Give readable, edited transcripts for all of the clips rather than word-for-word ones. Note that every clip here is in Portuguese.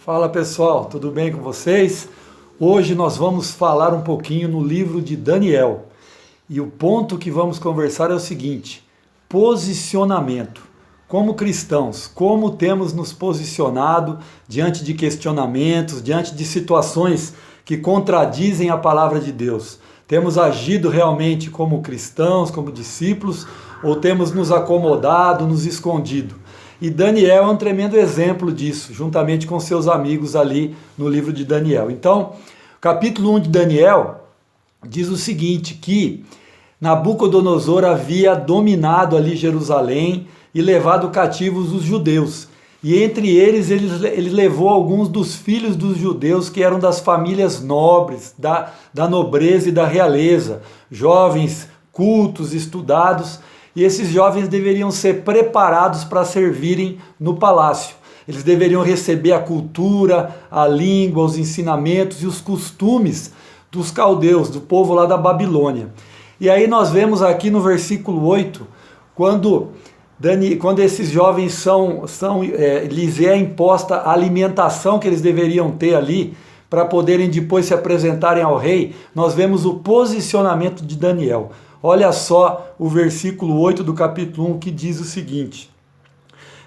Fala pessoal, tudo bem com vocês? Hoje nós vamos falar um pouquinho no livro de Daniel. E o ponto que vamos conversar é o seguinte: posicionamento. Como cristãos, como temos nos posicionado diante de questionamentos, diante de situações que contradizem a palavra de Deus? Temos agido realmente como cristãos, como discípulos, ou temos nos acomodado, nos escondido? E Daniel é um tremendo exemplo disso, juntamente com seus amigos ali no livro de Daniel. Então, capítulo 1 de Daniel diz o seguinte, que Nabucodonosor havia dominado ali Jerusalém e levado cativos os judeus. E entre eles, ele levou alguns dos filhos dos judeus que eram das famílias nobres, da nobreza e da realeza, jovens, cultos, estudados. E esses jovens deveriam ser preparados para servirem no palácio. Eles deveriam receber a cultura, a língua, os ensinamentos e os costumes dos caldeus, do povo lá da Babilônia. E aí nós vemos aqui no versículo 8, quando esses jovens lhes é imposta a alimentação que eles deveriam ter ali, para poderem depois se apresentarem ao rei, nós vemos o posicionamento de Daniel. Olha só o versículo 8 do capítulo 1 que diz o seguinte: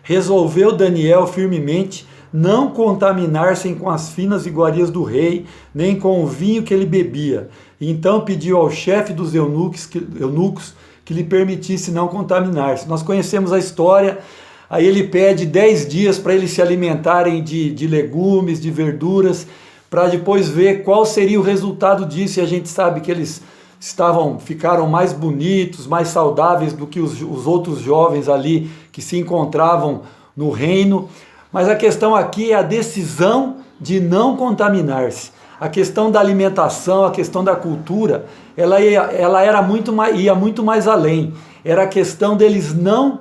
resolveu Daniel firmemente não contaminar-se com as finas iguarias do rei, nem com o vinho que ele bebia. Então pediu ao chefe dos eunucos que lhe permitisse não contaminar-se. Nós conhecemos a história, aí ele pede 10 dias para eles se alimentarem de legumes, de verduras, para depois ver qual seria o resultado disso, e a gente sabe que eles ficaram mais bonitos, mais saudáveis do que os outros jovens ali que se encontravam no reino. Mas a questão aqui é a decisão de não contaminar-se. A questão da alimentação, a questão da cultura, ela ia muito mais além. Era a questão deles não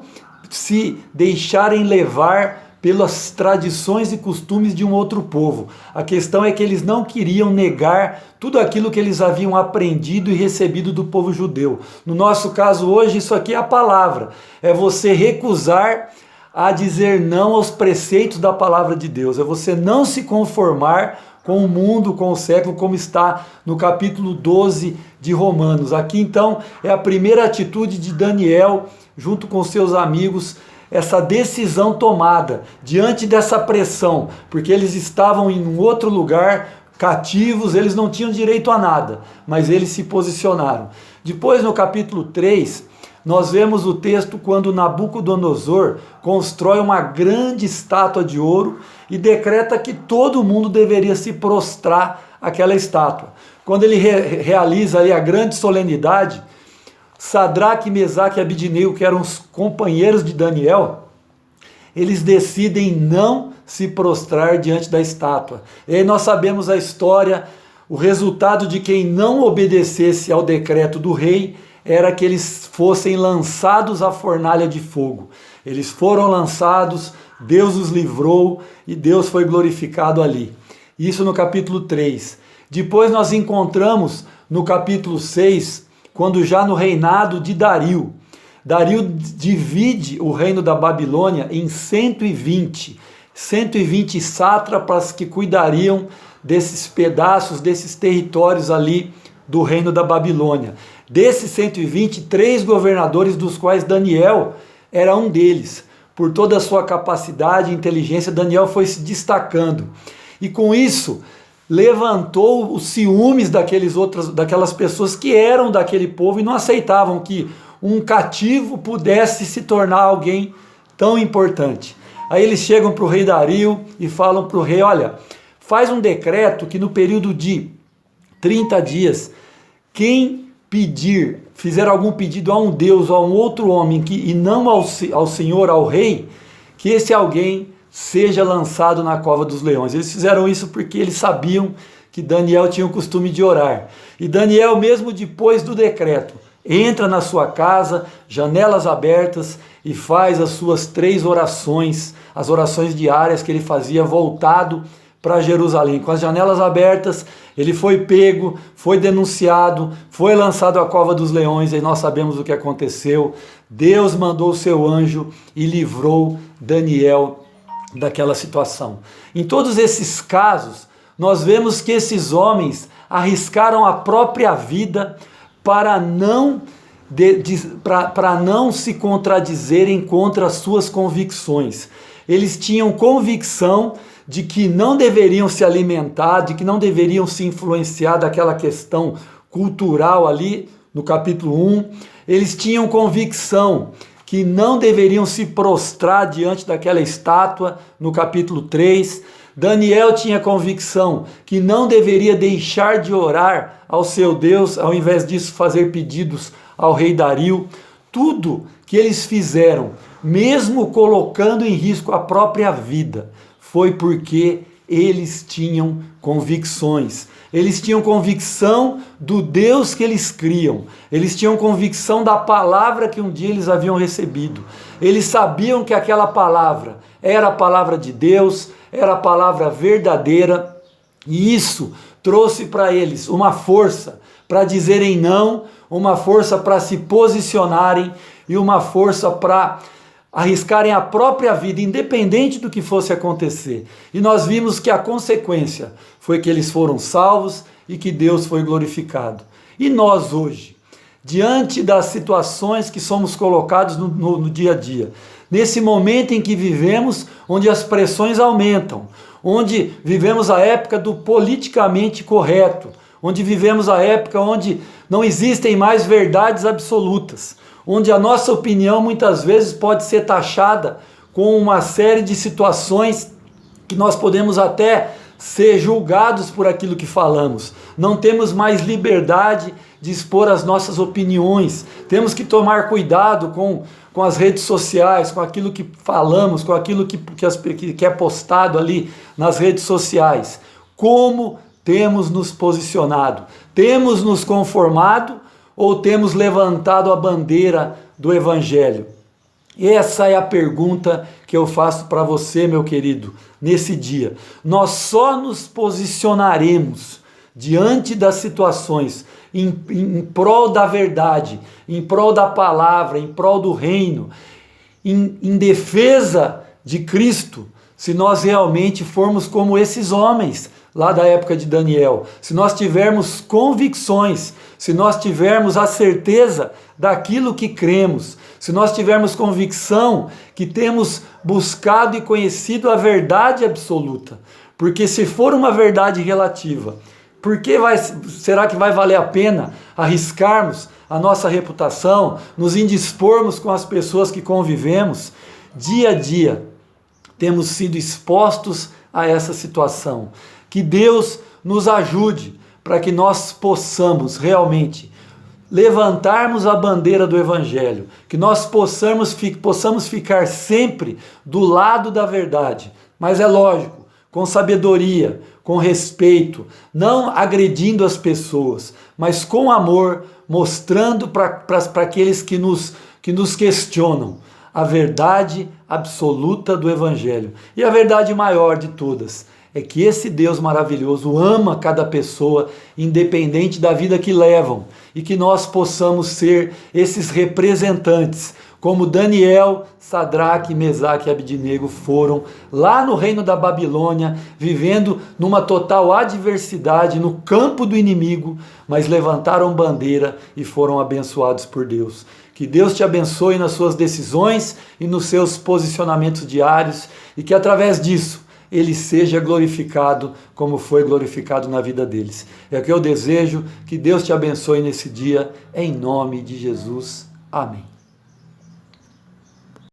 se deixarem levar pelas tradições e costumes de um outro povo. A questão é que eles não queriam negar tudo aquilo que eles haviam aprendido e recebido do povo judeu. No nosso caso hoje, isso aqui é a palavra. É você recusar a dizer não aos preceitos da palavra de Deus. É você não se conformar com o mundo, com o século, como está no capítulo 12 de Romanos. Aqui então é a primeira atitude de Daniel, junto com seus amigos, essa decisão tomada diante dessa pressão, porque eles estavam em um outro lugar, cativos, eles não tinham direito a nada, mas eles se posicionaram. Depois, no capítulo 3, nós vemos o texto quando Nabucodonosor constrói uma grande estátua de ouro e decreta que todo mundo deveria se prostrar àquela estátua. Quando ele realiza ali a grande solenidade, Sadraque, Mesaque e Abidnego, que eram os companheiros de Daniel, eles decidem não se prostrar diante da estátua. E aí nós sabemos a história, o resultado de quem não obedecesse ao decreto do rei era que eles fossem lançados à fornalha de fogo. Eles foram lançados, Deus os livrou e Deus foi glorificado ali. Isso no capítulo 3. Depois nós encontramos no capítulo 6, quando já no reinado de Dario divide o reino da Babilônia em 120 sátrapas que cuidariam desses pedaços, desses territórios ali do reino da Babilônia. Desses 120, 3 governadores, dos quais Daniel era um deles. Por toda a sua capacidade e inteligência, Daniel foi se destacando. E com isso, levantou os ciúmes daquelas pessoas que eram daquele povo e não aceitavam que um cativo pudesse se tornar alguém tão importante. Aí eles chegam para o rei Dario e falam para o rei: olha, faz um decreto que no período de 30 dias, quem fizer algum pedido a um Deus ou a um outro homem e não ao Senhor, ao rei, que esse alguém seja lançado na cova dos leões. Eles fizeram isso porque eles sabiam que Daniel tinha o costume de orar. E Daniel, mesmo depois do decreto, entra na sua casa, janelas abertas, e faz as suas 3 orações, as orações diárias que ele fazia voltado para Jerusalém. Com as janelas abertas, ele foi pego, foi denunciado, foi lançado à cova dos leões, e nós sabemos o que aconteceu. Deus mandou o seu anjo e livrou Daniel daquela situação. Em todos esses casos, nós vemos que esses homens arriscaram a própria vida para não se contradizerem contra as suas convicções. Eles tinham convicção de que não deveriam se alimentar, de que não deveriam se influenciar daquela questão cultural ali no capítulo 1. Eles tinham convicção que não deveriam se prostrar diante daquela estátua no capítulo 3. Daniel tinha convicção que não deveria deixar de orar ao seu Deus, ao invés disso fazer pedidos ao rei Dario. Tudo que eles fizeram, mesmo colocando em risco a própria vida, foi porque eles tinham convicções. Eles tinham convicção do Deus que eles criam. Eles tinham convicção da palavra que um dia eles haviam recebido. Eles sabiam que aquela palavra era a palavra de Deus, era a palavra verdadeira, e isso trouxe para eles uma força para dizerem não, uma força para se posicionarem e uma força para arriscarem a própria vida, independente do que fosse acontecer. E nós vimos que a consequência foi que eles foram salvos e que Deus foi glorificado. E nós hoje, diante das situações que somos colocados no dia a dia, nesse momento em que vivemos, onde as pressões aumentam, onde vivemos a época do politicamente correto, onde vivemos a época onde não existem mais verdades absolutas, onde a nossa opinião muitas vezes pode ser taxada com uma série de situações que nós podemos até ser julgados por aquilo que falamos. Não temos mais liberdade de expor as nossas opiniões. Temos que tomar cuidado com as redes sociais, com aquilo que falamos, com aquilo que é postado ali nas redes sociais. Como temos nos posicionado? Temos nos conformado ou temos levantado a bandeira do Evangelho? Essa é a pergunta que eu faço para você, meu querido, nesse dia. Nós só nos posicionaremos diante das situações em prol da verdade, em prol da palavra, em prol do reino, em defesa de Cristo, se nós realmente formos como esses homens lá da época de Daniel, se nós tivermos convicções, se nós tivermos a certeza daquilo que cremos, se nós tivermos convicção que temos buscado e conhecido a verdade absoluta. Porque se for uma verdade relativa, será que vai valer a pena arriscarmos a nossa reputação, nos indispormos com as pessoas que convivemos? Dia a dia temos sido expostos a essa situação. Que Deus nos ajude para que nós possamos realmente levantarmos a bandeira do Evangelho, que nós possamos ficar sempre do lado da verdade, mas é lógico, com sabedoria, com respeito, não agredindo as pessoas, mas com amor, mostrando para aqueles que nos questionam a verdade absoluta do Evangelho. E a verdade maior de todas é que esse Deus maravilhoso ama cada pessoa, independente da vida que levam, e que nós possamos ser esses representantes, como Daniel, Sadraque, Mesaque e Abidnego foram lá no reino da Babilônia, vivendo numa total adversidade, no campo do inimigo, mas levantaram bandeira e foram abençoados por Deus. Que Deus te abençoe nas suas decisões e nos seus posicionamentos diários, e que através disso Ele seja glorificado como foi glorificado na vida deles. É o que eu desejo, que Deus te abençoe nesse dia, em nome de Jesus. Amém.